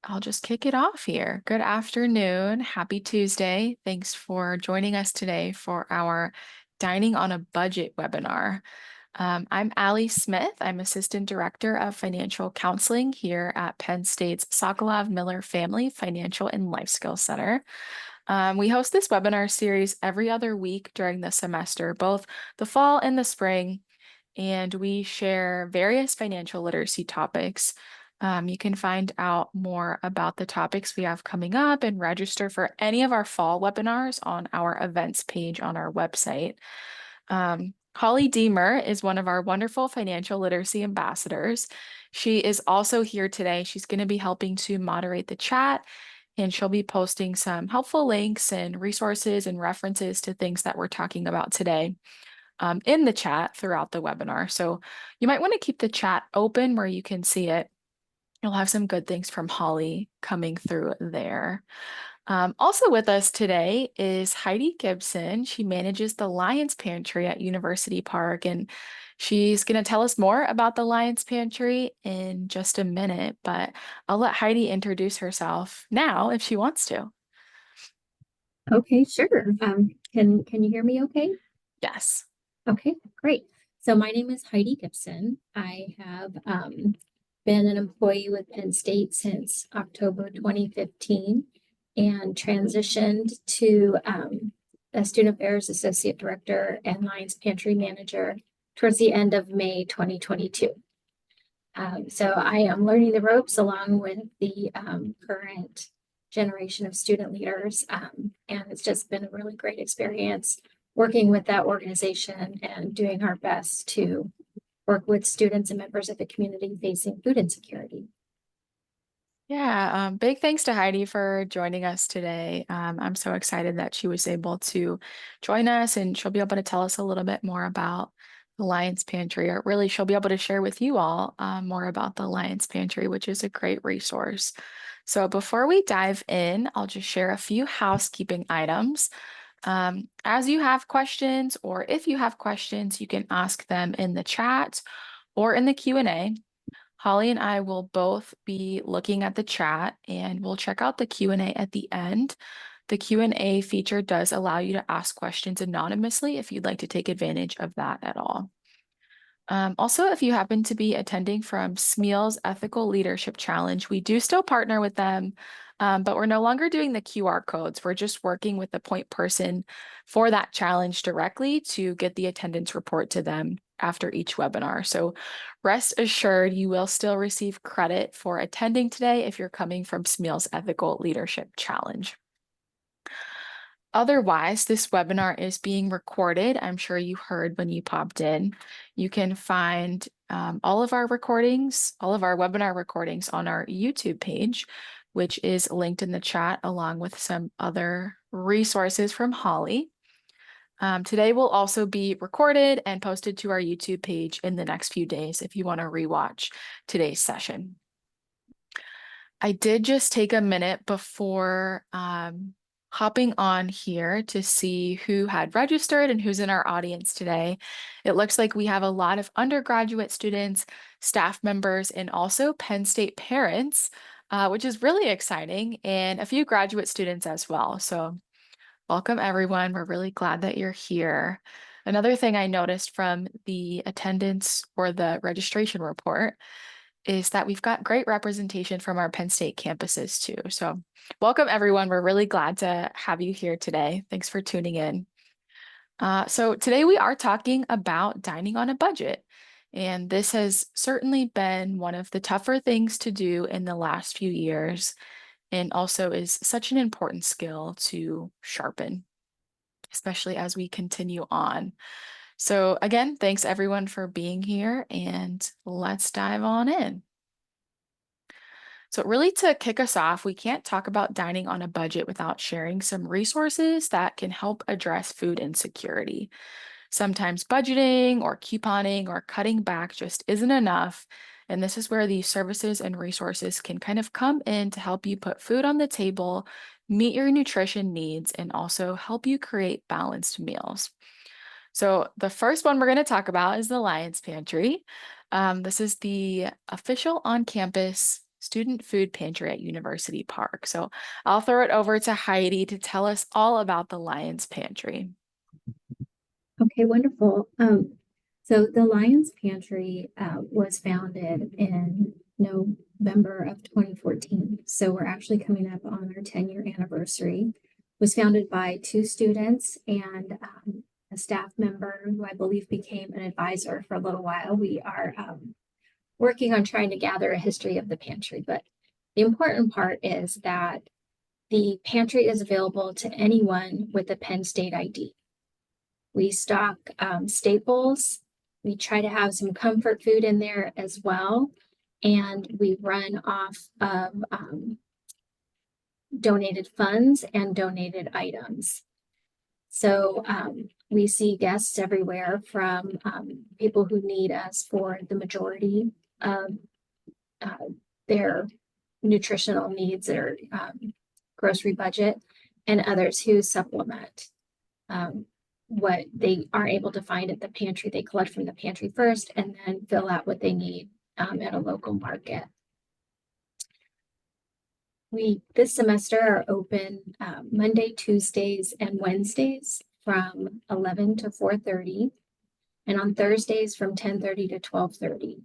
I'll just kick it off here. Good afternoon. Happy Tuesday. Thanks for joining us today for our Dining on a Budget webinar. I'm Allie Smith. I'm Assistant Director of Financial Counseling here at Penn State's Sokolov-Miller Family Financial and Life Skills Center. We host this webinar series every other week during the semester, both the fall and the spring, and we share various financial literacy topics. You can find out more about the topics we have coming up and register for any of our fall webinars on our events page on our website. Holly Deemer is one of our wonderful financial literacy ambassadors. She is also here today. She's going to be helping to moderate the chat, and she'll be posting some helpful links and resources and references to things that we're talking about today in the chat throughout the webinar. So you might want to keep the chat open where you can see it. You'll have some good things from Holly coming through there. Also with us today is Heidi Gibson. She manages the Lions Pantry at University Park, and she's going to tell us more about the Lions Pantry in just a minute, but I'll let Heidi introduce herself now if she wants to. Okay, sure. Can you hear me okay? Yes. Okay, great. So my name is Heidi Gibson. I have been an employee with Penn State since October 2015 and transitioned to a Student Affairs Associate Director and Lions Pantry Manager towards the end of May 2022. So I am learning the ropes along with the current generation of student leaders. And it's just been a really great experience working with that organization and doing our best to work with students and members of the community facing food insecurity. Yeah, big thanks to Heidi for joining us today. I'm so excited that she was able to join us, and she'll be able to tell us a little bit more about the Lions Pantry, or really she'll be able to share with you all more about the Lions Pantry, which is a great resource. So before we dive in, I'll just share a few housekeeping items. As you have questions, or if you have questions, you can ask them in the chat or in the Q&A. Holly and I will both be looking at the chat, and we'll check out the Q&A at the end. The Q&A feature does allow you to ask questions anonymously if you'd like to take advantage of that at all. Also, if you happen to be attending from SMEAL's Ethical Leadership Challenge, we do still partner with them, but we're no longer doing the QR codes. We're just working with the point person for that challenge directly to get the attendance report to them after each webinar. So rest assured, you will still receive credit for attending today if you're coming from SMEAL's Ethical Leadership Challenge. Otherwise, this webinar is being recorded. I'm sure you heard when you popped in. You can find all of our recordings, all of our webinar recordings on our YouTube page, which is linked in the chat along with some other resources from Holly. Today will also be recorded and posted to our YouTube page in the next few days if you want to rewatch today's session. I did just take a minute before hopping on here to see who had registered and who's in our audience today. It looks like we have a lot of undergraduate students, staff members, and also Penn State parents, which is really exciting, and a few graduate students as well. So welcome, everyone. We're really glad that you're here. Another thing I noticed from the attendance or the registration report is that we've got great representation from our Penn State campuses too. So welcome, everyone. We're really glad to have you here today. Thanks for tuning in. So today we are talking about dining on a budget. And this has certainly been one of the tougher things to do in the last few years, and also is such an important skill to sharpen, especially as we continue on. So again, thanks everyone for being here, and let's dive on in. So really, to kick us off, we can't talk about dining on a budget without sharing some resources that can help address food insecurity. Sometimes budgeting or couponing or cutting back just isn't enough. And this is where these services and resources can kind of come in to help you put food on the table, meet your nutrition needs, and also help you create balanced meals. So the first one we're going to talk about is the Lions Pantry. This is the official on-campus student food pantry at University Park. So I'll throw it over to Heidi to tell us all about the Lions Pantry. Okay, wonderful. So the Lions Pantry was founded in November of 2014. So we're actually coming up on our 10-year anniversary. It was founded by two students and a staff member who I believe became an advisor for a little while. We are working on trying to gather a history of the pantry, but the important part is that the pantry is available to anyone with a Penn State ID. We stock staples. We try to have some comfort food in there as well. And we run off of donated funds and donated items. So we see guests everywhere from people who need us for the majority of their nutritional needs or grocery budget, and others who supplement what they aren't able to find at the pantry. They collect from the pantry first and then fill out what they need at a local market. We this semester are open Monday, Tuesdays, and Wednesdays from 11 to 4:30, and on Thursdays from 10:30 to 12:30.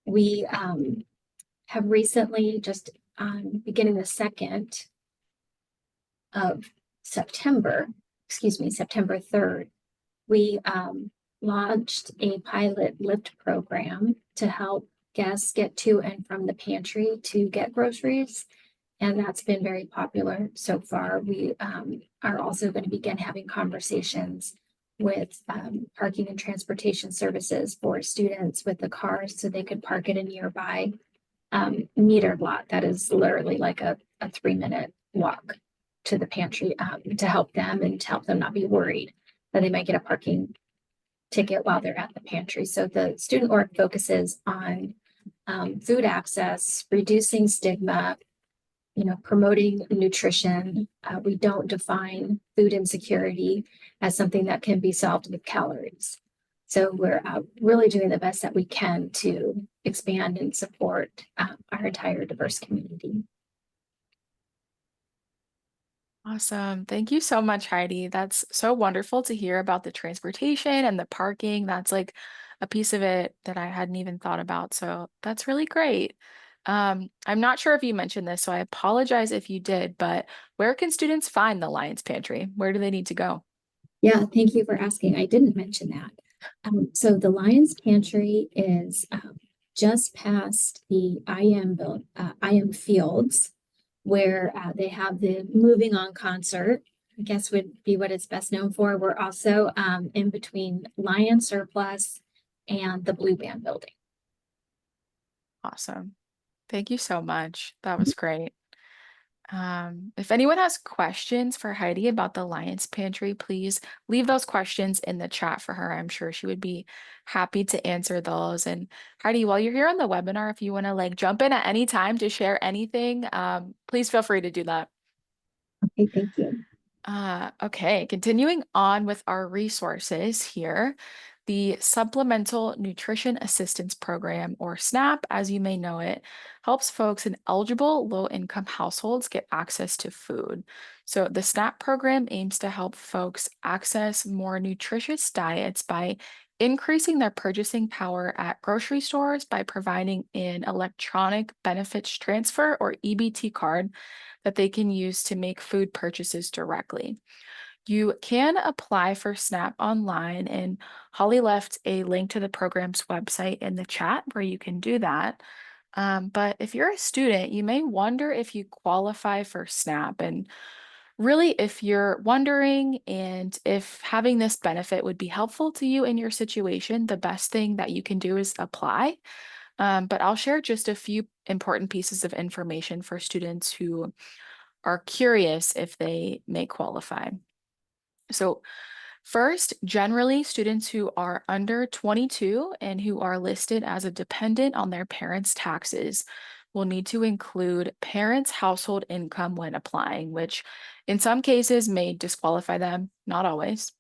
We have recently, just beginning the 2nd of September, September 3rd, we launched a pilot Lyft program to help guests get to and from the pantry to get groceries. And that's been very popular so far. We are also going to begin having conversations with parking and transportation services for students with the cars so they could park at a nearby metered lot that is literally like a 3-minute walk to the pantry to help them and to help them not be worried that they might get a parking ticket while they're at the pantry. So the student org focuses on food access, reducing stigma, promoting nutrition. We don't define food insecurity as something that can be solved with calories. So we're really doing the best that we can to expand and support our entire diverse community. Awesome. Thank you so much, Heidi. That's so wonderful to hear about the transportation and the parking. That's like a piece of it that I hadn't even thought about. So that's really great. I'm not sure if you mentioned this, so I apologize if you did, but where can students find the Lions Pantry? Where do they need to go? Yeah, thank you for asking. I didn't mention that. So the Lions Pantry is just past the IM Fields, where they have the Moving On concert, I guess would be what it's best known for. We're also in between Lion Surplus and the Blue Band building. Awesome. Thank you so much. That was great. If anyone has questions for Heidi about the Lions Pantry, please leave those questions in the chat for her. I'm sure she would be happy to answer those. And Heidi, while you're here on the webinar, if you want to like jump in at any time to share anything, please feel free to do that. Okay, thank you. Okay, continuing on with our resources here. The Supplemental Nutrition Assistance Program, or SNAP, as you may know it, helps folks in eligible low-income households get access to food. So the SNAP program aims to help folks access more nutritious diets by increasing their purchasing power at grocery stores by providing an electronic benefits transfer, or EBT card, that they can use to make food purchases directly. You can apply for SNAP online, and Holly left a link to the program's website in the chat where you can do that. But if you're a student, you may wonder if you qualify for SNAP. And really, if you're wondering and if having this benefit would be helpful to you in your situation, the best thing that you can do is apply. But I'll share just a few important pieces of information for students who are curious if they may qualify. So first, generally, students who are under 22 and who are listed as a dependent on their parents' taxes will need to include parents' household income when applying, which in some cases may disqualify them, not always.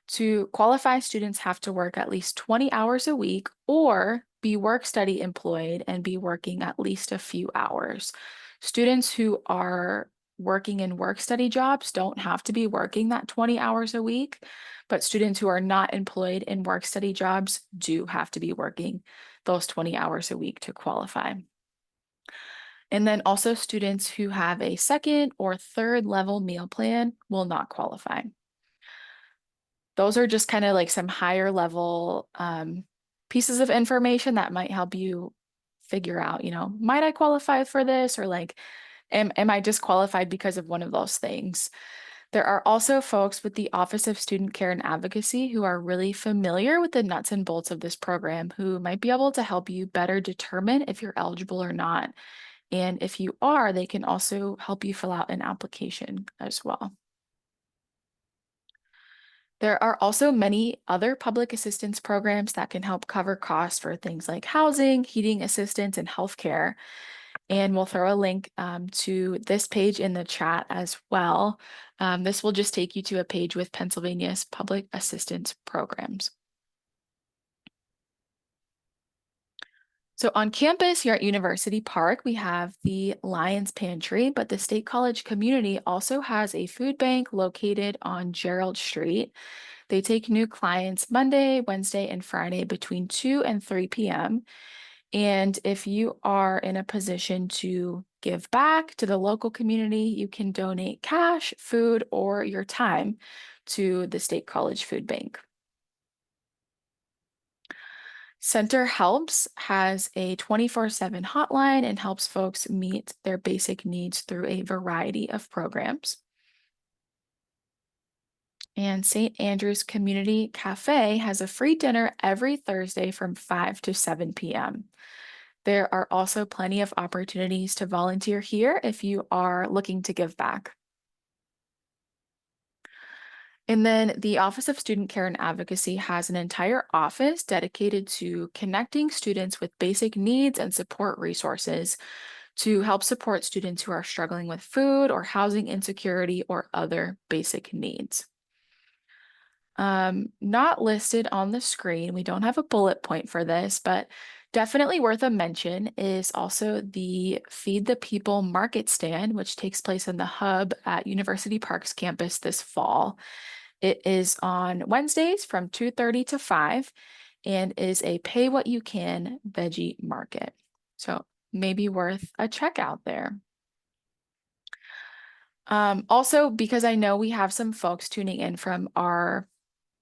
To qualify, students have to work at least 20 hours a week or be work-study employed and be working at least a few hours. Students who are working in work-study jobs don't have to be working that 20 hours a week, but students who are not employed in work-study jobs do have to be working those 20 hours a week to qualify. And then also students who have a second or third level meal plan will not qualify. Those are just kind of like some higher level pieces of information that might help you figure out, might I qualify for this? Or like, am I disqualified because of one of those things? There are also folks with the Office of Student Care and Advocacy who are really familiar with the nuts and bolts of this program, who might be able to help you better determine if you're eligible or not. And if you are, they can also help you fill out an application as well. There are also many other public assistance programs that can help cover costs for things like housing, heating assistance, and healthcare. And we'll throw a link to this page in the chat as well. This will just take you to a page with Pennsylvania's public assistance programs. So on campus here at University Park, we have the Lions Pantry, but the State College community also has a food bank located on Gerald Street. They take new clients Monday, Wednesday, and Friday between 2 and 3 p.m. And if you are in a position to give back to the local community, you can donate cash, food, or your time to the State College Food Bank. Center Helps has a 24/7 hotline and helps folks meet their basic needs through a variety of programs. And St. Andrew's Community Cafe has a free dinner every Thursday from 5 to 7 p.m. There are also plenty of opportunities to volunteer here if you are looking to give back. And then the Office of Student Care and Advocacy has an entire office dedicated to connecting students with basic needs and support resources to help support students who are struggling with food or housing insecurity or other basic needs. Not listed on the screen, we don't have a bullet point for this, but definitely worth a mention is also the Feed the People market stand, which takes place in the hub at University Park's campus this fall. It is on Wednesdays from 2:30 to 5 and is a pay what you can veggie market. So maybe worth a check out there. Also, because I know we have some folks tuning in from our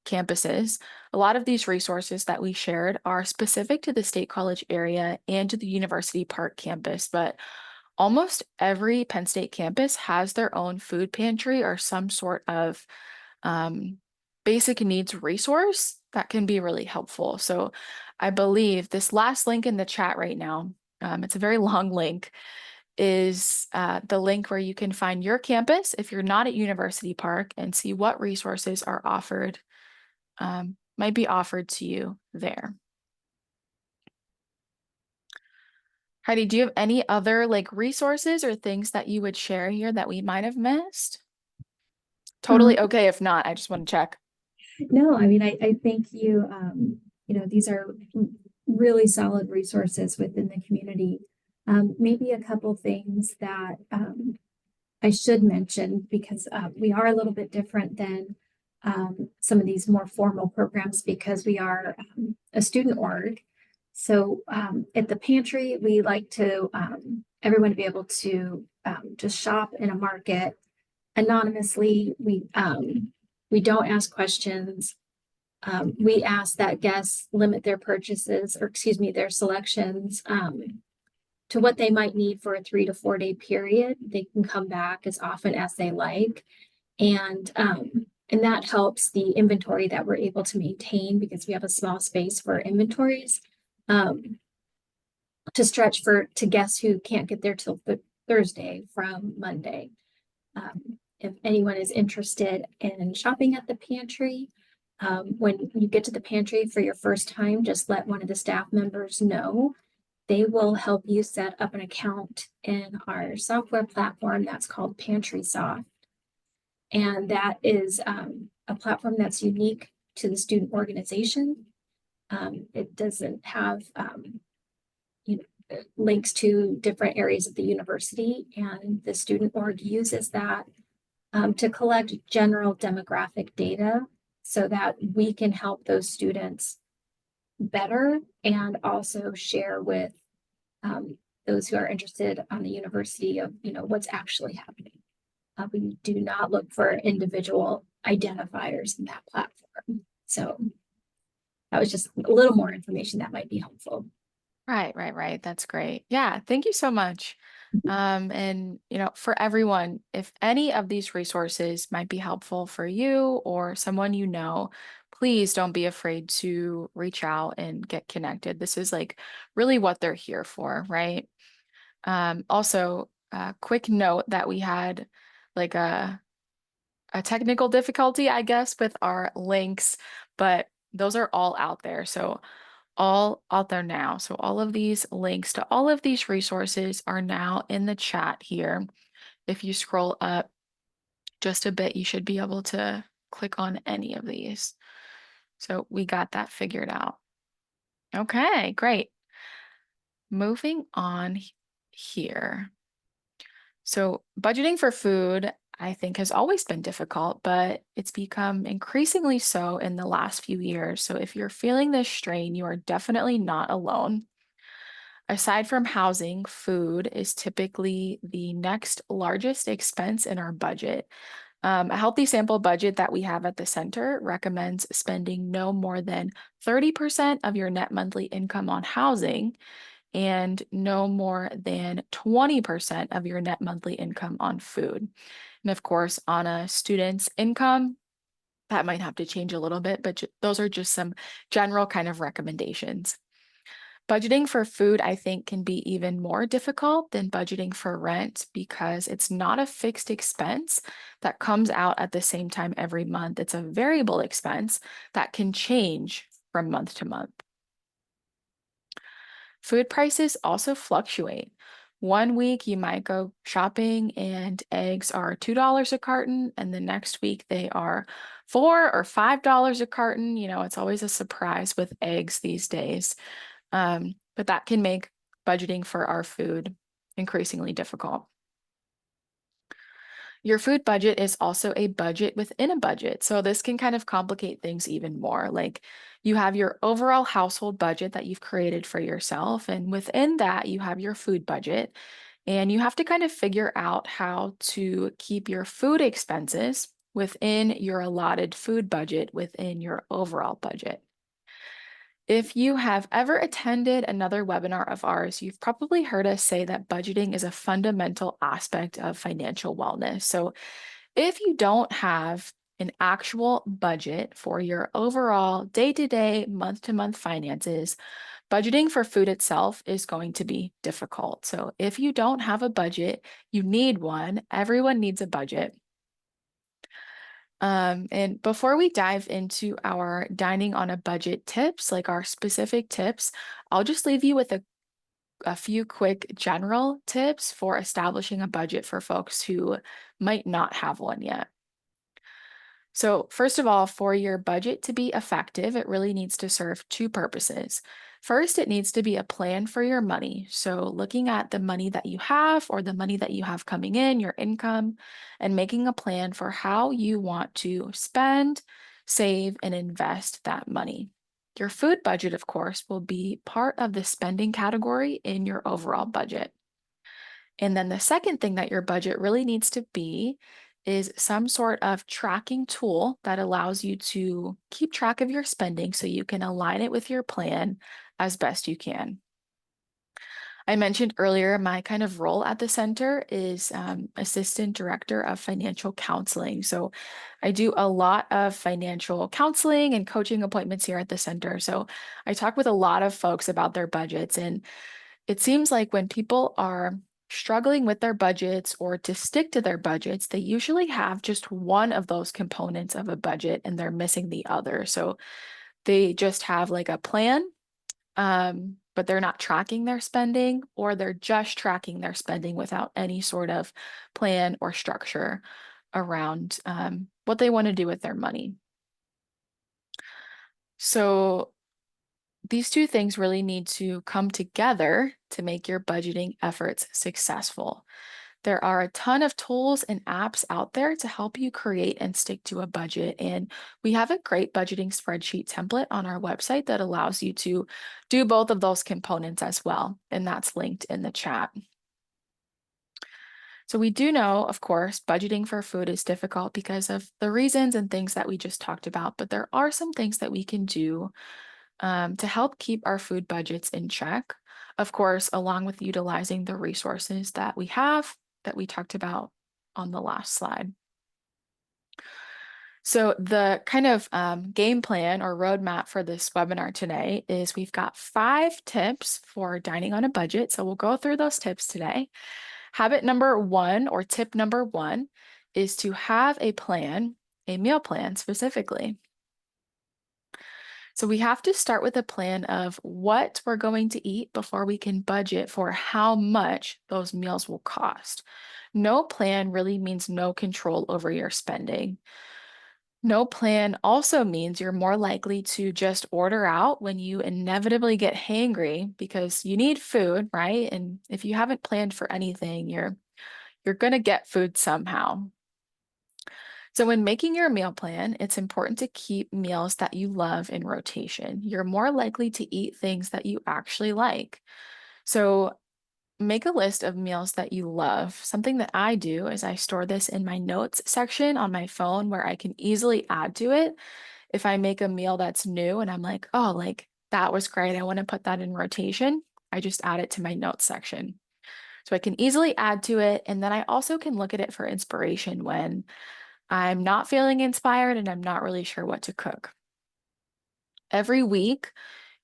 campuses, a lot of these resources that we shared are specific to the State College area and to the University Park campus, but almost every Penn State campus has their own food pantry or some sort of basic needs resource that can be really helpful. So I believe this last link in the chat right now, it's a very long link, is the link where you can find your campus if you're not at University Park and see what resources are offered, might be offered to you there. Heidi, do you have any other resources or things that you would share here that we might have missed? Totally okay if not, I just want to check. No, I mean, I think these are really solid resources within the community. Maybe a couple things that I should mention, because we are a little bit different than some of these more formal programs because we are a student org. So at the pantry, we like to everyone to be able to just shop in a market anonymously. We don't ask questions. We ask that guests limit their purchases, or excuse me, their selections to what they might need for a 3 to 4 day period. They can come back as often as they like. And that helps the inventory that we're able to maintain, because we have a small space for inventories to stretch to guests who can't get there till Thursday from Monday. If anyone is interested in shopping at the pantry, when you get to the pantry for your first time, just let one of the staff members know. They will help you set up an account in our software platform that's called Pantry Soft. And that is a platform that's unique to the student organization. It doesn't have, you know, links to different areas of the university, and the student org uses that to collect general demographic data so that we can help those students better and also share with those who are interested on the university of, you know, what's actually happening. We do not look for individual identifiers in that platform. So that was just a little more information that might be helpful. Right. That's great. Yeah, thank you so much. And for everyone, if any of these resources might be helpful for you or someone you know, please don't be afraid to reach out and get connected. This is like really what they're here for, right? Also, quick note that we had like a technical difficulty, I guess, with our links, but those are all out there. So all out there now. So all of these links to all of these resources are now in the chat here. If you scroll up just a bit, you should be able to click on any of these. So we got that figured out. Okay, great. Moving on here. So budgeting for food, I think, has always been difficult, but it's become increasingly so in the last few years. So if you're feeling this strain, you are definitely not alone. Aside from housing, food is typically the next largest expense in our budget. A healthy sample budget that we have at the center recommends spending no more than 30% of your net monthly income on housing and no more than 20% of your net monthly income on food. And of course, on a student's income, that might have to change a little bit, but those are just some general kind of recommendations. Budgeting for food, I think, can be even more difficult than budgeting for rent because it's not a fixed expense that comes out at the same time every month. It's a variable expense that can change from month to month. Food prices also fluctuate. One week you might go shopping and eggs are $2 a carton, and the next week they are $4 or $5 a carton. It's always a surprise with eggs these days. But that can make budgeting for our food increasingly difficult. Your food budget is also a budget within a budget. So this can kind of complicate things even more. Like you have your overall household budget that you've created for yourself. And within that, you have your food budget. And you have to kind of figure out how to keep your food expenses within your allotted food budget within your overall budget. If you have ever attended another webinar of ours, you've probably heard us say that budgeting is a fundamental aspect of financial wellness. So if you don't have an actual budget for your overall day-to-day, month-to-month finances, budgeting for food itself is going to be difficult. So if you don't have a budget, you need one. Everyone needs a budget. And before we dive into our dining on a budget tips, like our specific tips, I'll just leave you with a few quick general tips for establishing a budget for folks who might not have one yet. So first of all, for your budget to be effective, it really needs to serve two purposes. First, it needs to be a plan for your money. So looking at the money that you have or the money that you have coming in, your income, and making a plan for how you want to spend, save, and invest that money. Your food budget, of course, will be part of the spending category in your overall budget. And then the second thing that your budget really needs to be is some sort of tracking tool that allows you to keep track of your spending so you can align it with your plan as best you can. I mentioned earlier, my kind of role at the center is Assistant Director of Financial Counseling. So I do a lot of financial counseling and coaching appointments here at the center. So I talk with a lot of folks about their budgets, and it seems like when people are struggling with their budgets or to stick to their budgets, they usually have just one of those components of a budget and they're missing the other. So they just have like a plan, but they're not tracking their spending, or they're just tracking their spending without any sort of plan or structure around what they want to do with their money. So these two things really need to come together to make your budgeting efforts successful. There are a ton of tools and apps out there to help you create and stick to a budget. And we have a great budgeting spreadsheet template on our website that allows you to do both of those components as well. And that's linked in the chat. So we do know, of course, budgeting for food is difficult because of the reasons and things that we just talked about, but there are some things that we can do to help keep our food budgets in check. Of course, along with utilizing the resources that we have that we talked about on the last slide. So the kind of game plan or roadmap for this webinar today is we've got 5 tips for dining on a budget. So we'll go through those tips today. Habit number 1 or tip number 1 is to have a plan, a meal plan specifically. So we have to start with a plan of what we're going to eat before we can budget for how much those meals will cost. No plan really means no control over your spending. No plan also means you're more likely to just order out when you inevitably get hangry because you need food, right? And if you haven't planned for anything, you're going to get food somehow. So when making your meal plan, it's important to keep meals that you love in rotation. You're more likely to eat things that you actually like. So make a list of meals that you love. Something that I do is I store this in my notes section on my phone where I can easily add to it. If I make a meal that's new and I'm like, oh, like that was great, I want to put that in rotation, I just add it to my notes section. So I can easily add to it. And then I also can look at it for inspiration when I'm not feeling inspired and I'm not really sure what to cook. Every week,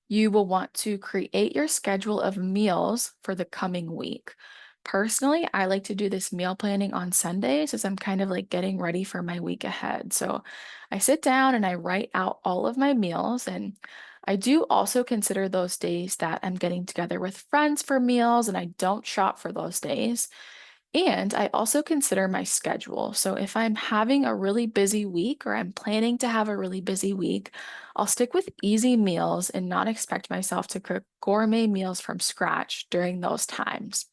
you will want to create your schedule of meals for the coming week. Personally, I like to do this meal planning on Sundays as I'm kind of like getting ready for my week ahead. So I sit down and I write out all of my meals. And I do also consider those days that I'm getting together with friends for meals and I don't shop for those days. And I also consider my schedule. So if I'm having a really busy week or I'm planning to have a really busy week, I'll stick with easy meals and not expect myself to cook gourmet meals from scratch during those times.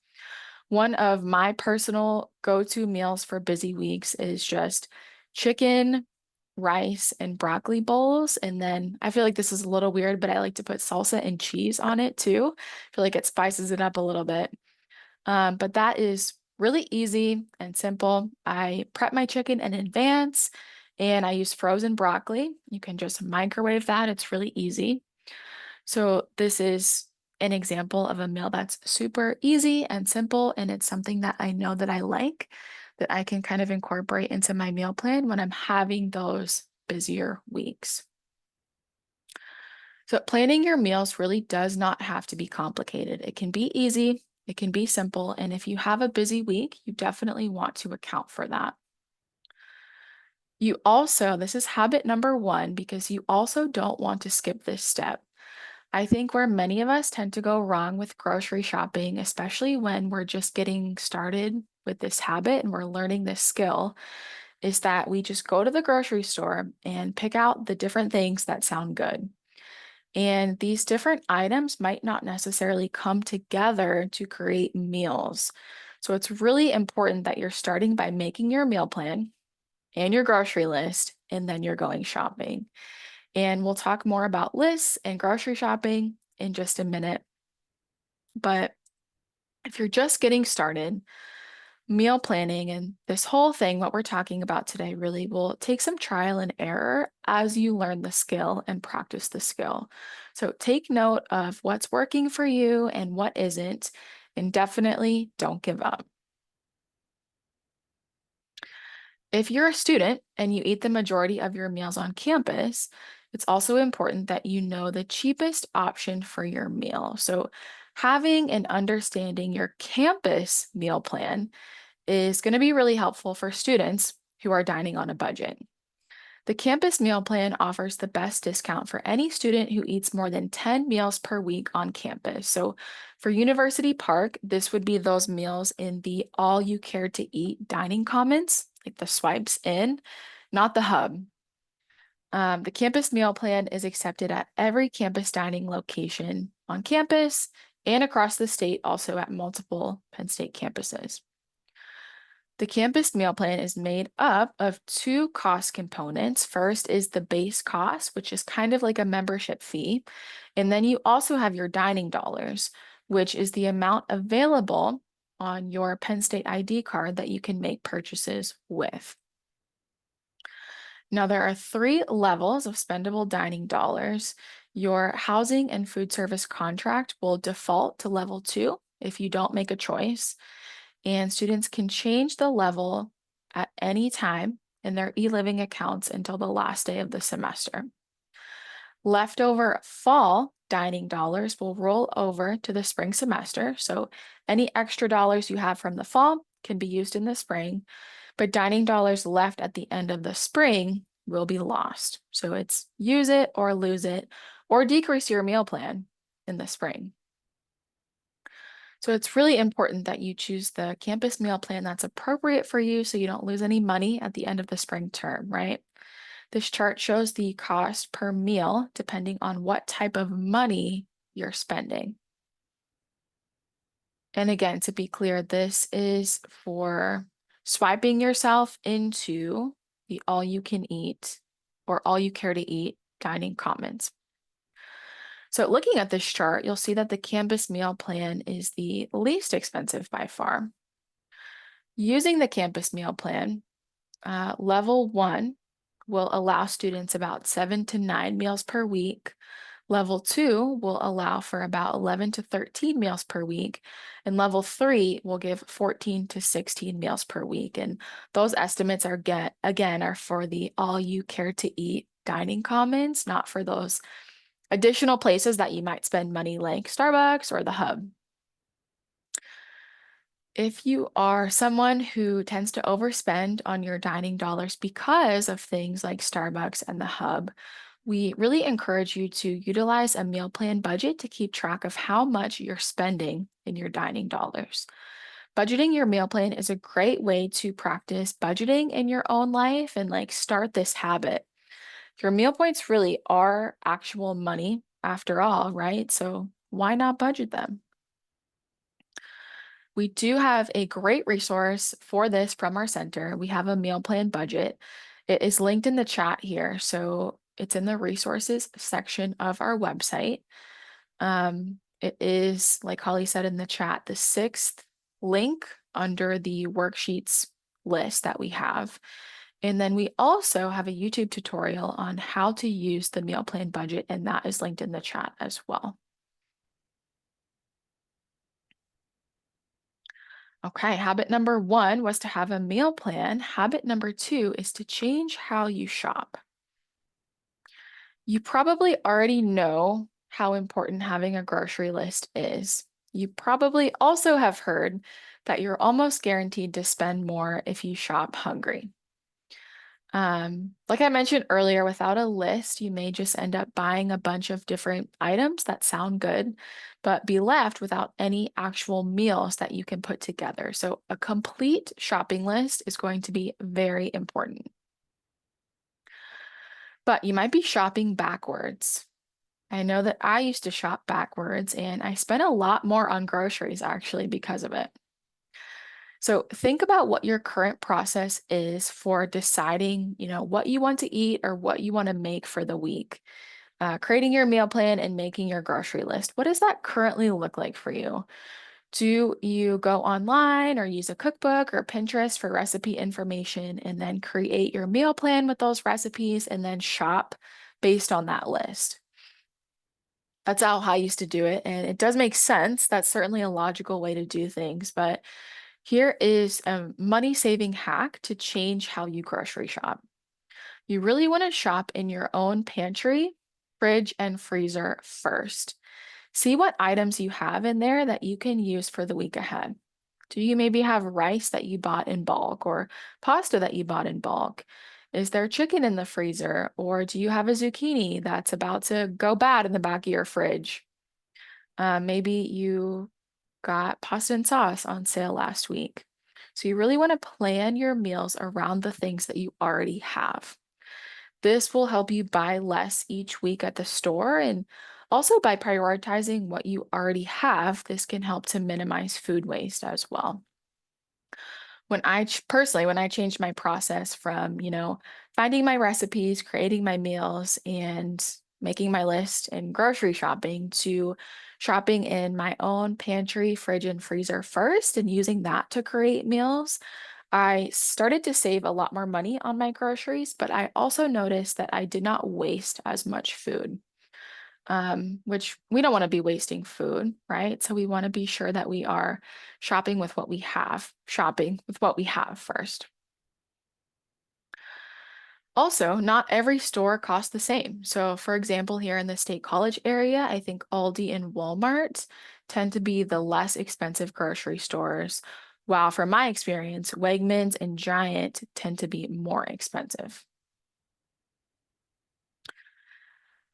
One of my personal go-to meals for busy weeks is just chicken, rice, and broccoli bowls. And then I feel like this is a little weird, but I like to put salsa and cheese on it too. I feel like it spices it up a little bit. But that is really easy and simple. I prep my chicken in advance and I use frozen broccoli. You can just microwave that. It's really easy. So this is an example of a meal that's super easy and simple, and it's something that I know that I like, that I can kind of incorporate into my meal plan when I'm having those busier weeks. So planning your meals really does not have to be complicated. It can be easy, it can be simple, and if you have a busy week, you definitely want to account for that. You also, this is habit number 1, because you also don't want to skip this step. I think where many of us tend to go wrong with grocery shopping, especially when we're just getting started with this habit and we're learning this skill, is that we just go to the grocery store and pick out the different things that sound good. And these different items might not necessarily come together to create meals. So it's really important that you're starting by making your meal plan and your grocery list, and then you're going shopping. And we'll talk more about lists and grocery shopping in just a minute. But if you're just getting started, meal planning and this whole thing, what we're talking about today, really will take some trial and error as you learn the skill and practice the skill. So take note of what's working for you and what isn't, and definitely don't give up. If you're a student and you eat the majority of your meals on campus, it's also important that you know the cheapest option for your meal. So having and understanding your campus meal plan is going to be really helpful for students who are dining on a budget. The campus meal plan offers the best discount for any student who eats more than 10 meals per week on campus. So for University Park, this would be those meals in the all you care to eat dining commons, like the swipes in, not the hub. The campus meal plan is accepted at every campus dining location on campus and across the state, also at multiple Penn State campuses. The campus meal plan is made up of two cost components. First is the base cost, which is kind of like a membership fee. And then you also have your dining dollars, which is the amount available on your Penn State ID card that you can make purchases with. Now, there are three levels of spendable dining dollars. Your housing and food service contract will default to level 2 if you don't make a choice, and students can change the level at any time in their e-living accounts until the last day of the semester. Leftover fall dining dollars will roll over to the spring semester, so any extra dollars you have from the fall can be used in the spring, but dining dollars left at the end of the spring will be lost. So it's use it or lose it, or decrease your meal plan in the spring. So it's really important that you choose the campus meal plan that's appropriate for you so you don't lose any money at the end of the spring term, right? This chart shows the cost per meal depending on what type of money you're spending. And again, to be clear, this is for swiping yourself into the all you can eat or all you care to eat dining commons. So looking at this chart, you'll see that the campus meal plan is the least expensive by far. Using the campus meal plan, level 1 will allow students about 7 to 9 meals per week. Level 2 will allow for about 11 to 13 meals per week, and level 3 will give 14 to 16 meals per week. And those estimates are again are for the all you care to eat dining commons, not for those additional places that you might spend money like Starbucks or the Hub. If you are someone who tends to overspend on your dining dollars because of things like Starbucks and the Hub, we really encourage you to utilize a meal plan budget to keep track of how much you're spending in your dining dollars. Budgeting your meal plan is a great way to practice budgeting in your own life and start this habit. Your meal points really are actual money after all, right? So why not budget them? We do have a great resource for this from our center. We have a meal plan budget. It is linked in the chat here. So it's in the resources section of our website. It is, like Holly said in the chat, the 6th link under the worksheets list that we have. And then we also have a YouTube tutorial on how to use the meal plan budget, and that is linked in the chat as well. Okay, habit number 1 was to have a meal plan. Habit number 2 is to change how you shop. You probably already know how important having a grocery list is. You probably also have heard that you're almost guaranteed to spend more if you shop hungry. Like I mentioned earlier, without a list, you may just end up buying a bunch of different items that sound good, but be left without any actual meals that you can put together. So a complete shopping list is going to be very important. But you might be shopping backwards. I know that I used to shop backwards and I spent a lot more on groceries actually because of it. So think about what your current process is for deciding, what you want to eat or what you want to make for the week. Creating your meal plan and making your grocery list. What does that currently look like for you? Do you go online or use a cookbook or Pinterest for recipe information and then create your meal plan with those recipes and then shop based on that list? That's how I used to do it, and it does make sense. That's certainly a logical way to do things, but here is a money-saving hack to change how you grocery shop. You really want to shop in your own pantry, fridge, and freezer first. See what items you have in there that you can use for the week ahead. Do you maybe have rice that you bought in bulk or pasta that you bought in bulk? Is there chicken in the freezer, or do you have a zucchini that's about to go bad in the back of your fridge? Maybe you got pasta and sauce on sale last week. So you really want to plan your meals around the things that you already have. This will help you buy less each week at the store, and also by prioritizing what you already have, this can help to minimize food waste as well. Personally, when I changed my process from, finding my recipes, creating my meals, and making my list and grocery shopping to shopping in my own pantry, fridge, and freezer first and using that to create meals, I started to save a lot more money on my groceries, but I also noticed that I did not waste as much food, which we don't want to be wasting food, right? So we want to be sure that we are shopping with what we have first. Also, not every store costs the same. So, for example, here in the State College area, I think Aldi and Walmart tend to be the less expensive grocery stores, while from my experience, Wegmans and Giant tend to be more expensive.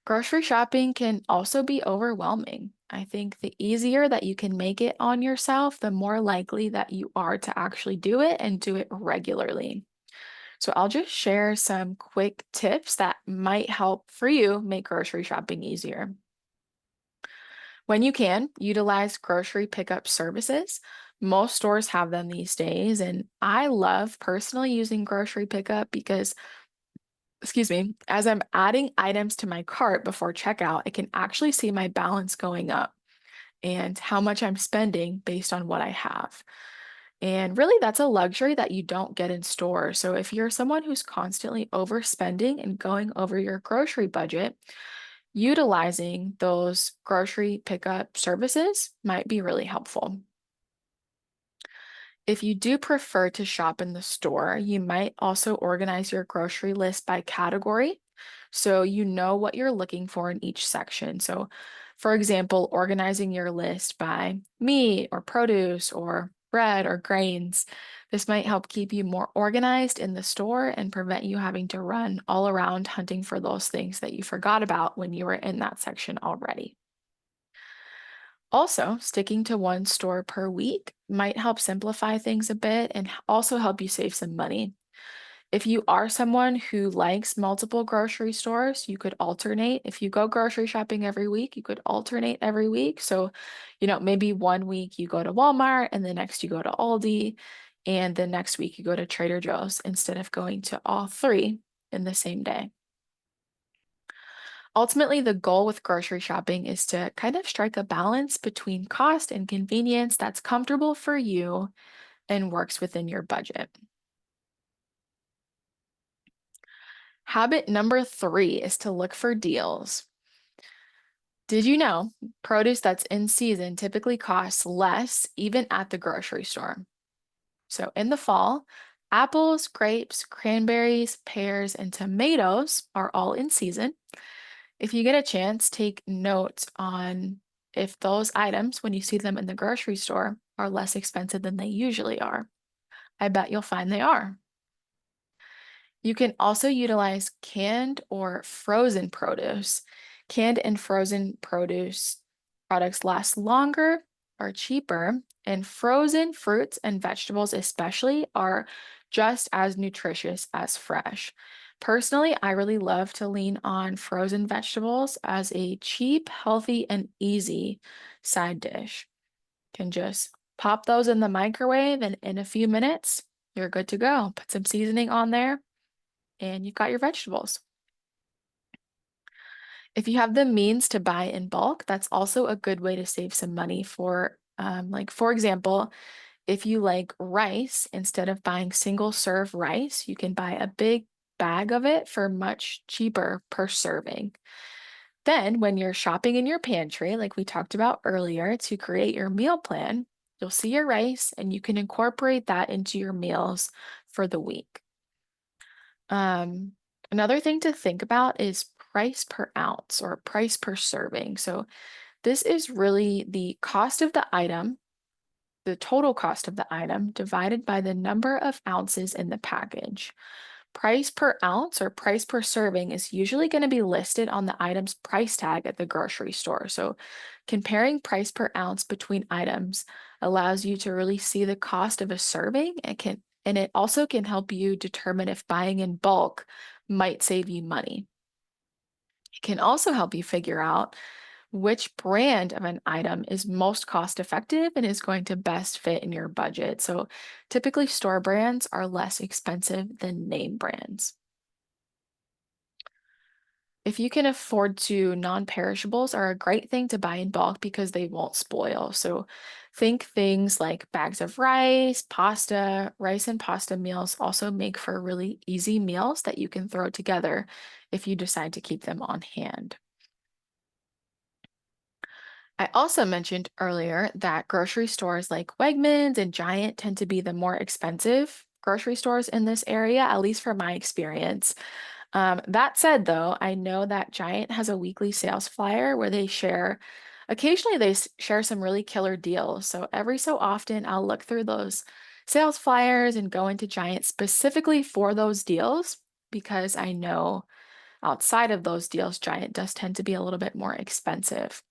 Grocery shopping can also be overwhelming. I think the easier that you can make it on yourself, the more likely that you are to actually do it and do it regularly. So I'll just share some quick tips that might help for you make grocery shopping easier. When you can, utilize grocery pickup services. Most stores have them these days, and I love personally using grocery pickup because, excuse me, as I'm adding items to my cart before checkout, I can actually see my balance going up and how much I'm spending based on what I have. And really, that's a luxury that you don't get in stores. So if you're someone who's constantly overspending and going over your grocery budget, utilizing those grocery pickup services might be really helpful. If you do prefer to shop in the store, you might also organize your grocery list by category so you know what you're looking for in each section. So, for example, organizing your list by meat or produce or bread or grains. This might help keep you more organized in the store and prevent you having to run all around hunting for those things that you forgot about when you were in that section already. Also, sticking to one store per week might help simplify things a bit and also help you save some money. If you are someone who likes multiple grocery stores, you could alternate. If you go grocery shopping every week, you could alternate every week. So, maybe one week you go to Walmart and the next you go to Aldi, and the next week you go to Trader Joe's instead of going to all three in the same day. Ultimately, the goal with grocery shopping is to kind of strike a balance between cost and convenience that's comfortable for you and works within your budget. Habit number 3 is to look for deals. Did you know produce that's in season typically costs less even at the grocery store? So in the fall, apples, grapes, cranberries, pears, and tomatoes are all in season. If you get a chance, take notes on if those items, when you see them in the grocery store, are less expensive than they usually are. I bet you'll find they are. You can also utilize canned or frozen produce. Canned and frozen produce products last longer, are cheaper, and frozen fruits and vegetables, especially, are just as nutritious as fresh. Personally, I really love to lean on frozen vegetables as a cheap, healthy, and easy side dish. Can just pop those in the microwave, and in a few minutes, you're good to go. Put some seasoning on there and you've got your vegetables. If you have the means to buy in bulk, that's also a good way to save some money for example, if you like rice, instead of buying single serve rice, you can buy a big bag of it for much cheaper per serving. Then, when you're shopping in your pantry, like we talked about earlier, to create your meal plan, you'll see your rice and you can incorporate that into your meals for the week. Um, Another thing to think about is price per ounce or price per serving. So this is really the cost of the item, the total cost of the item divided by the number of ounces in the package. Price per ounce or price per serving is usually going to be listed on the item's price tag at the grocery store. So comparing price per ounce between items allows you to really see the cost of a serving and it also can help you determine if buying in bulk might save you money. It can also help you figure out which brand of an item is most cost effective and is going to best fit in your budget. So typically, store brands are less expensive than name brands. If you can afford to, non-perishables are a great thing to buy in bulk because they won't spoil. So think things like bags of rice, pasta, rice and pasta meals also make for really easy meals that you can throw together if you decide to keep them on hand. I also mentioned earlier that grocery stores like Wegmans and Giant tend to be the more expensive grocery stores in this area, at least from my experience. That said, though, I know that Giant has a weekly sales flyer where occasionally they share some really killer deals. So every so often I'll look through those sales flyers and go into Giant specifically for those deals because I know outside of those deals, Giant does tend to be a little bit more expensive.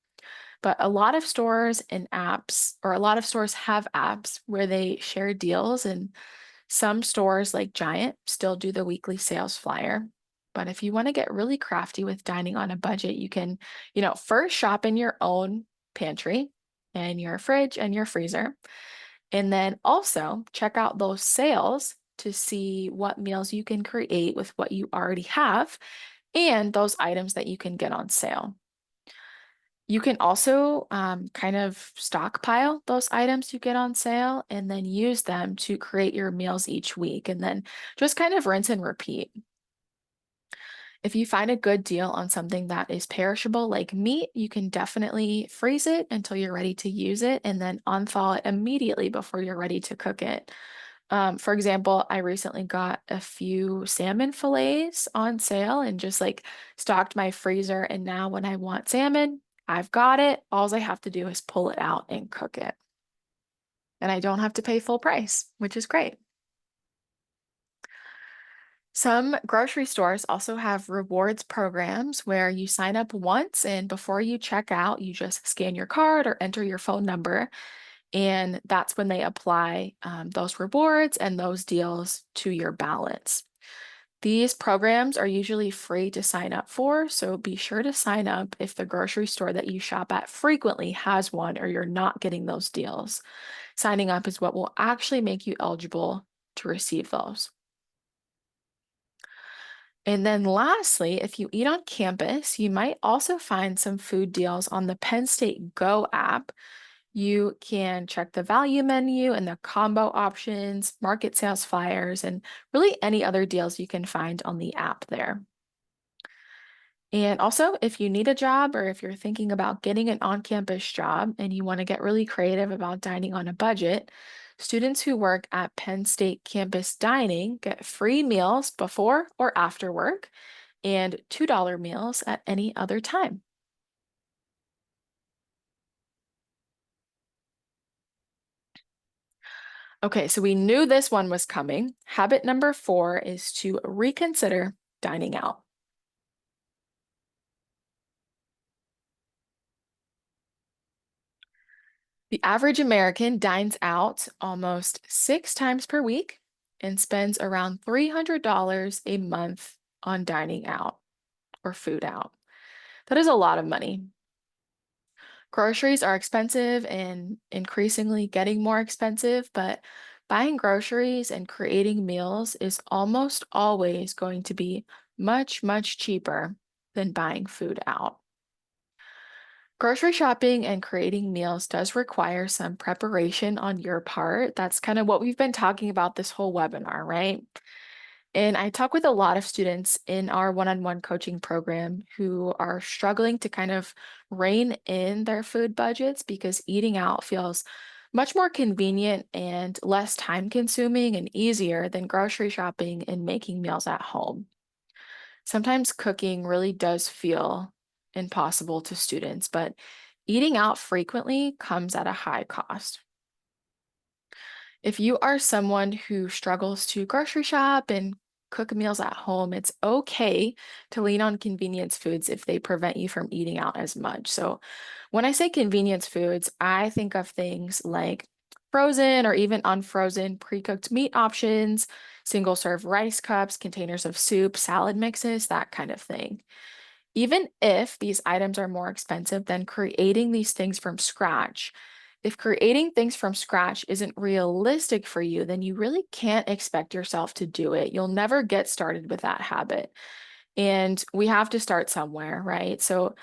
But a lot of stores and apps, or a lot of stores have apps where they share deals, and some stores like Giant still do the weekly sales flyer. But if you want to get really crafty with dining on a budget, you can, first shop in your own pantry and your fridge and your freezer. And then also check out those sales to see what meals you can create with what you already have and those items that you can get on sale. You can also kind of stockpile those items you get on sale and then use them to create your meals each week and then just kind of rinse and repeat. If you find a good deal on something that is perishable like meat, you can definitely freeze it until you're ready to use it and then unthaw it immediately before you're ready to cook it. For example, I recently got a few salmon fillets on sale and just like stocked my freezer. And now when I want salmon, I've got it. All I have to do is pull it out and cook it. And I don't have to pay full price, which is great. Some grocery stores also have rewards programs where you sign up once and before you check out, you just scan your card or enter your phone number. And that's when they apply those rewards and those deals to your balance. These programs are usually free to sign up for, so be sure to sign up if the grocery store that you shop at frequently has one or you're not getting those deals. Signing up is what will actually make you eligible to receive those. And then lastly, if you eat on campus, you might also find some food deals on the Penn State Go app. You can check the value menu and the combo options, market sales flyers, and really any other deals you can find on the app there. And also, if you need a job or if you're thinking about getting an on-campus job and you want to get really creative about dining on a budget, students who work at Penn State campus dining get free meals before or after work and $2 meals at any other time. Okay, so we knew this one was coming. Habit number 4 is to reconsider dining out. The average American dines out almost 6 times per week and spends around $300 a month on dining out or food out. That is a lot of money. Groceries are expensive and increasingly getting more expensive, but buying groceries and creating meals is almost always going to be much, much cheaper than buying food out. Grocery shopping and creating meals does require some preparation on your part. That's kind of what we've been talking about this whole webinar, right? And I talk with a lot of students in our one-on-one coaching program who are struggling to kind of rein in their food budgets because eating out feels much more convenient and less time consuming and easier than grocery shopping and making meals at home. Sometimes cooking really does feel impossible to students, but eating out frequently comes at a high cost. If you are someone who struggles to grocery shop and cook meals at home, it's okay to lean on convenience foods if they prevent you from eating out as much. So, when I say convenience foods, I think of things like frozen or even unfrozen pre-cooked meat options, single serve rice cups, containers of soup, salad mixes, that kind of thing. Even if these items are more expensive than creating these things from scratch, if creating things from scratch isn't realistic for you, then you really can't expect yourself to do it. You'll never get started with that habit. And we have to start somewhere, right? So,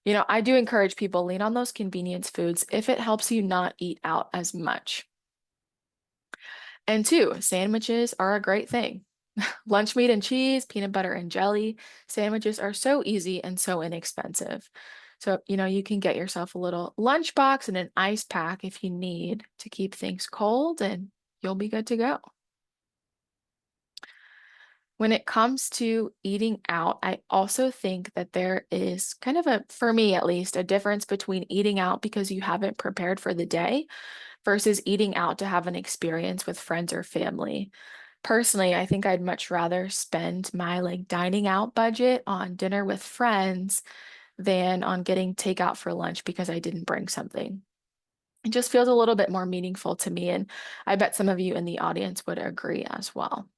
I do encourage people lean on those convenience foods if it helps you not eat out as much. And two, sandwiches are a great thing. Lunch meat and cheese, peanut butter and jelly. Sandwiches are so easy and so inexpensive. So, you can get yourself a little lunchbox and an ice pack if you need to keep things cold, and you'll be good to go. When it comes to eating out, I also think that there is kind of for me at least, a difference between eating out because you haven't prepared for the day versus eating out to have an experience with friends or family. Personally, I think I'd much rather spend my dining out budget on dinner with friends than on getting takeout for lunch because I didn't bring something. It just feels a little bit more meaningful to me, and I bet some of you in the audience would agree as well.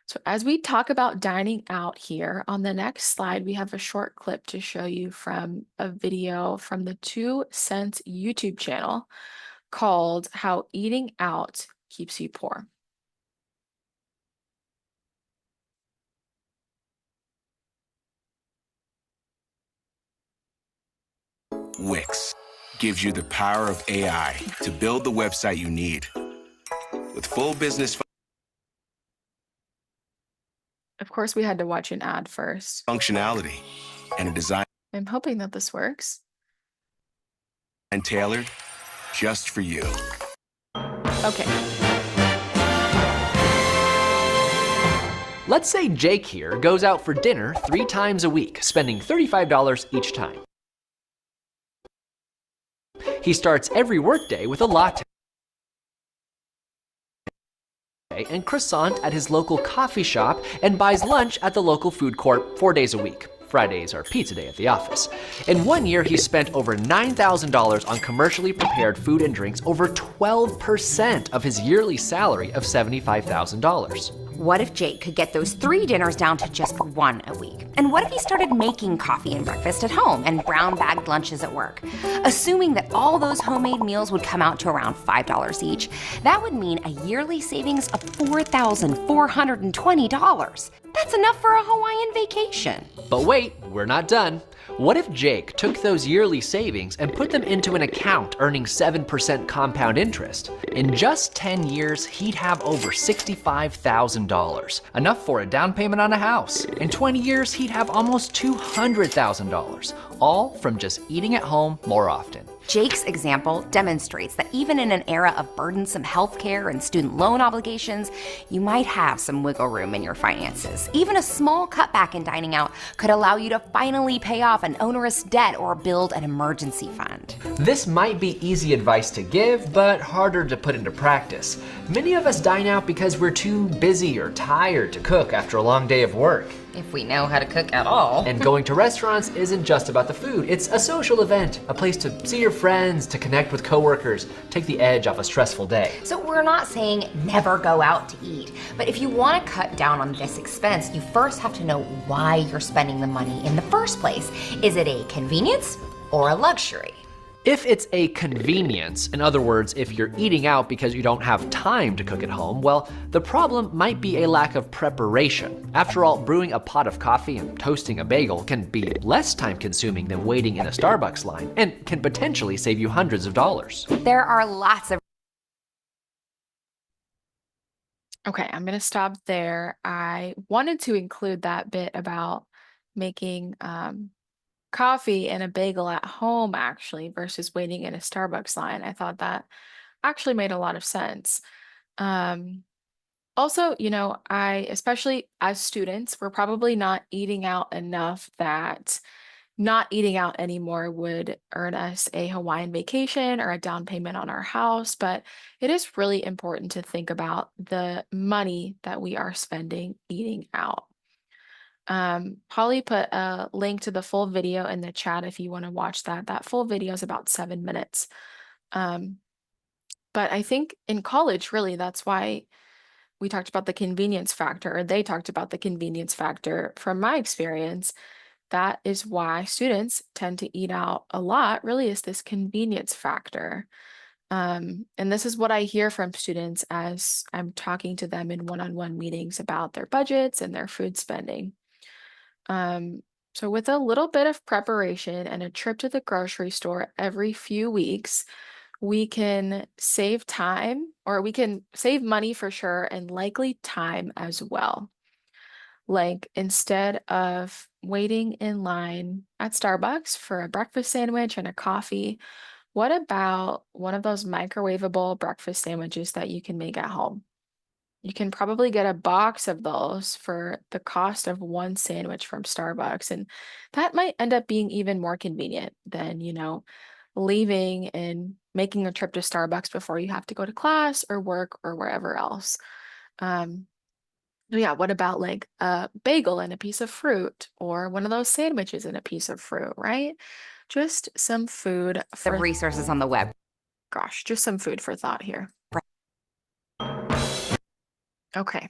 So as we talk about dining out here, on the next slide, we have a short clip to show you from a video from the 2 Cents YouTube channel called How Eating Out Keeps You Poor. Wix gives you the power of AI to build the website you need. With full business Of course, we had to watch an ad first. functionality and a design I'm hoping that this works. tailored just for you. Okay. Let's say Jake here goes out for dinner 3 times a week, spending $35 each time. He starts every workday with a latte and croissant at his local coffee shop and buys lunch at the local food court 4 days a week. Fridays are pizza day at the office. In 1 year, he spent over $9,000 on commercially prepared food and drinks, over 12% of his yearly salary of $75,000. What if Jake could get those 3 dinners down to just 1 a week? And what if he started making coffee and breakfast at home and brown bagged lunches at work? Assuming that all those homemade meals would come out to around $5 each, that would mean a yearly savings of $4,420. That's enough for a Hawaiian vacation. But wait, we're not done. What if Jake took those yearly savings and put them into an account earning 7% compound interest? In just 10 years, he'd have over $65,000, enough for a down payment on a house. In 20 years, he'd have almost $200,000, all from just eating at home more often. Jake's example demonstrates that even in an era of burdensome healthcare and student loan obligations, you might have some wiggle room in your finances. Even a small cutback in dining out could allow you to finally pay off an onerous debt or build an emergency fund. This might be easy advice to give, but harder to put into practice. Many of us dine out because we're too busy or tired to cook after a long day of work. If we know how to cook at all. And going to restaurants isn't just about the food. It's a social event, a place to see your friends, to connect with coworkers, take the edge off a stressful day. So we're not saying never go out to eat, but if you want to cut down on this expense, you first have to know why you're spending the money in the first place. Is it a convenience or a luxury? If it's a convenience, in other words, if you're eating out because you don't have time to cook at home, well, the problem might be a lack of preparation. After all, brewing a pot of coffee and toasting a bagel can be less time consuming than waiting in a Starbucks line and can potentially save you hundreds of dollars. There are lots of Okay, I'm going to stop there. I wanted to include that bit about making coffee and a bagel at home actually versus waiting in a Starbucks line. I thought that actually made a lot of sense. Also, especially as students, we're probably not eating out enough that not eating out anymore would earn us a Hawaiian vacation or a down payment on our house. But it is really important to think about the money that we are spending eating out. Holly put a link to the full video in the chat if you want to watch that. That full video is about 7 minutes. But I think in college, really, that's why we talked about the convenience factor, or they talked about the convenience factor. From my experience, that is why students tend to eat out a lot, really, is this convenience factor. And this is what I hear from students as I'm talking to them in one-on-one meetings about their budgets and their food spending. So with a little bit of preparation and a trip to the grocery store every few weeks, we can save time, or we can save money for sure, and likely time as well. Like instead of waiting in line at Starbucks for a breakfast sandwich and a coffee, what about one of those microwavable breakfast sandwiches that you can make at home? You can probably get a box of those for the cost of one sandwich from Starbucks. And that might end up being even more convenient than, leaving and making a trip to Starbucks before you have to go to class or work or wherever else. Um, yeah, what about like a bagel and a piece of fruit, or one of those sandwiches and a piece of fruit, right? Just some food The for, resources on the web. gosh, just some food for thought here. Okay.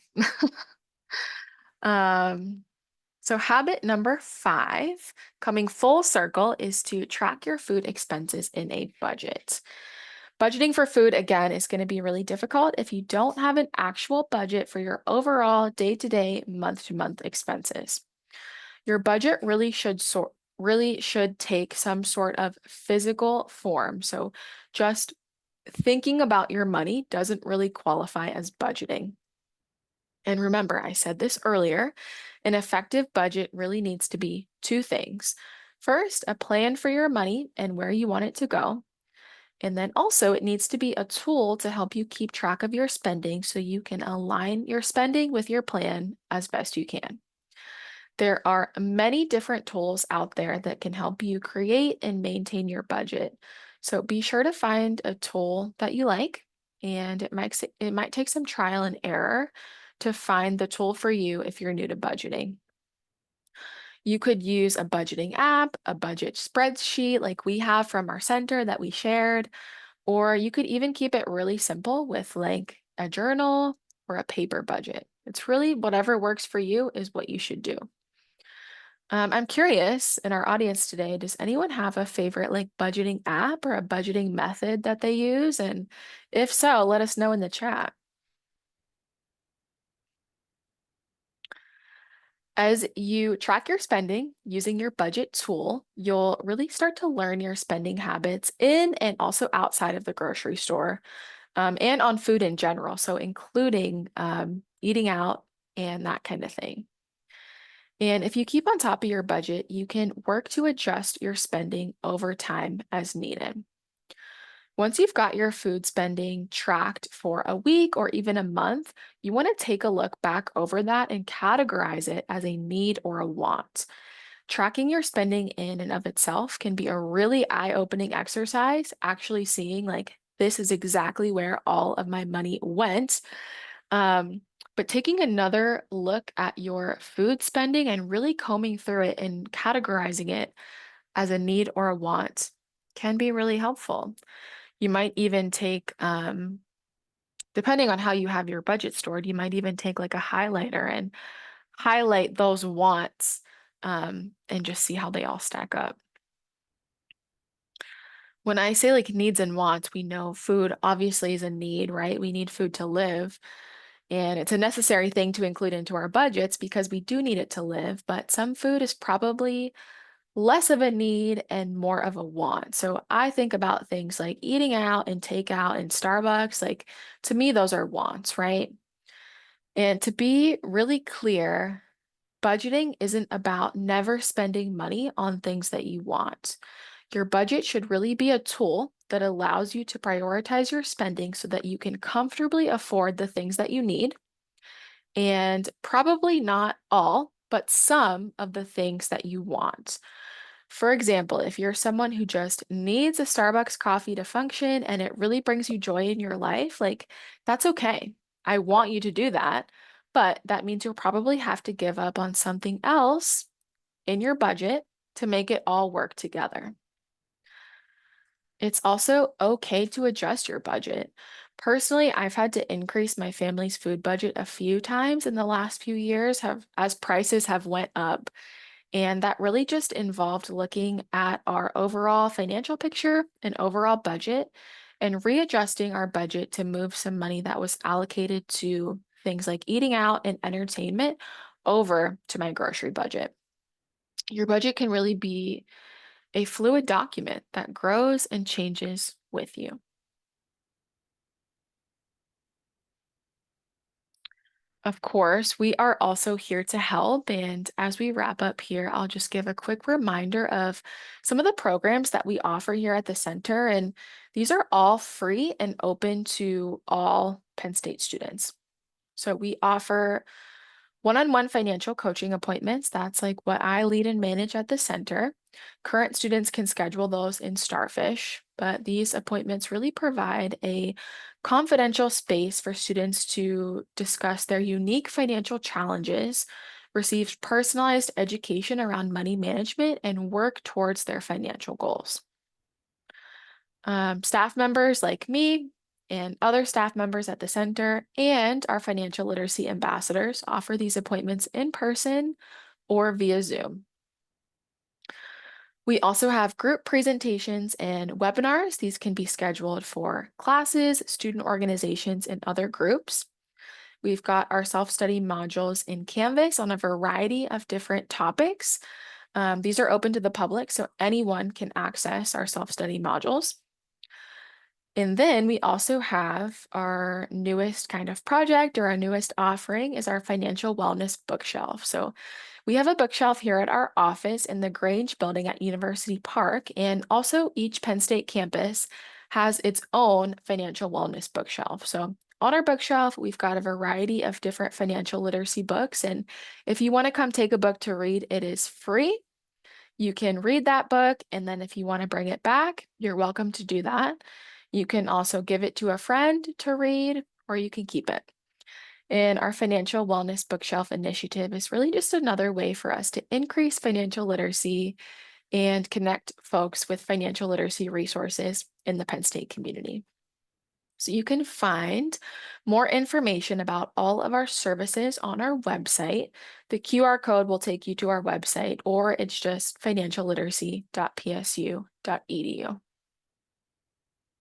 So habit number 5, coming full circle, is to track your food expenses in a budget. Budgeting for food, again, is going to be really difficult if you don't have an actual budget for your overall day-to-day, month-to-month expenses. Your budget really should take some sort of physical form. So just thinking about your money doesn't really qualify as budgeting. And remember, I said this earlier, an effective budget really needs to be 2 things. First, a plan for your money and where you want it to go. And then also it needs to be a tool to help you keep track of your spending so you can align your spending with your plan as best you can. There are many different tools out there that can help you create and maintain your budget. So be sure to find a tool that you like, and it might take some trial and error to find the tool for you if you're new to budgeting. You could use a budgeting app, a budget spreadsheet like we have from our center that we shared, or you could even keep it really simple with like a journal or a paper budget. It's really whatever works for you is what you should do. I'm curious in our audience today, does anyone have a favorite like budgeting app or a budgeting method that they use? And if so, let us know in the chat. As you track your spending using your budget tool, you'll really start to learn your spending habits in and also outside of the grocery store, and on food in general. So including eating out and that kind of thing. And if you keep on top of your budget, you can work to adjust your spending over time as needed. Once you've got your food spending tracked for a week or even a month, you want to take a look back over that and categorize it as a need or a want. Tracking your spending in and of itself can be a really eye-opening exercise, actually seeing like, this is exactly where all of my money went. But taking another look at your food spending and really combing through it and categorizing it as a need or a want can be really helpful. You might even take, depending on how you have your budget stored, you might even take like a highlighter and highlight those wants, and just see how they all stack up. When I say like needs and wants, we know food obviously is a need, right? We need food to live. And it's a necessary thing to include into our budgets because we do need it to live, but some food is probably less of a need and more of a want. So I think about things like eating out and takeout and Starbucks, like to me, those are wants, right? And to be really clear, budgeting isn't about never spending money on things that you want. Your budget should really be a tool that allows you to prioritize your spending so that you can comfortably afford the things that you need, and probably not all, but some of the things that you want. For example, if you're someone who just needs a Starbucks coffee to function and it really brings you joy in your life, like that's okay. I want you to do that, but that means you'll probably have to give up on something else in your budget to make it all work together. It's also okay to adjust your budget. Personally, I've had to increase my family's food budget a few times in the last few years as prices have went up. And that really just involved looking at our overall financial picture and overall budget and readjusting our budget to move some money that was allocated to things like eating out and entertainment over to my grocery budget. Your budget can really be a fluid document that grows and changes with you. Of course, we are also here to help. And as we wrap up here, I'll just give a quick reminder of some of the programs that we offer here at the center. And these are all free and open to all Penn State students. So we offer one-on-one financial coaching appointments. That's like what I lead and manage at the center. Current students can schedule those in Starfish, but these appointments really provide a confidential space for students to discuss their unique financial challenges, receive personalized education around money management, and work towards their financial goals. Staff members like me and other staff members at the center and our financial literacy ambassadors offer these appointments in person or via Zoom. We also have group presentations and webinars. These can be scheduled for classes, student organizations, and other groups. We've got our self-study modules in Canvas on a variety of different topics. These are open to the public, so anyone can access our self-study modules. And then we also have our newest kind of project, or our newest offering is our financial wellness bookshelf. So we have a bookshelf here at our office in the Grange building at University Park, and also each Penn State campus has its own financial wellness bookshelf. So on our bookshelf, we've got a variety of different financial literacy books, and if you want to come take a book to read, it is free. You can read that book, and then if you want to bring it back, you're welcome to do that. You can also give it to a friend to read, or you can keep it. And our financial wellness bookshelf initiative is really just another way for us to increase financial literacy and connect folks with financial literacy resources in the Penn State community. So you can find more information about all of our services on our website. The QR code will take you to our website, or it's just financialliteracy.psu.edu.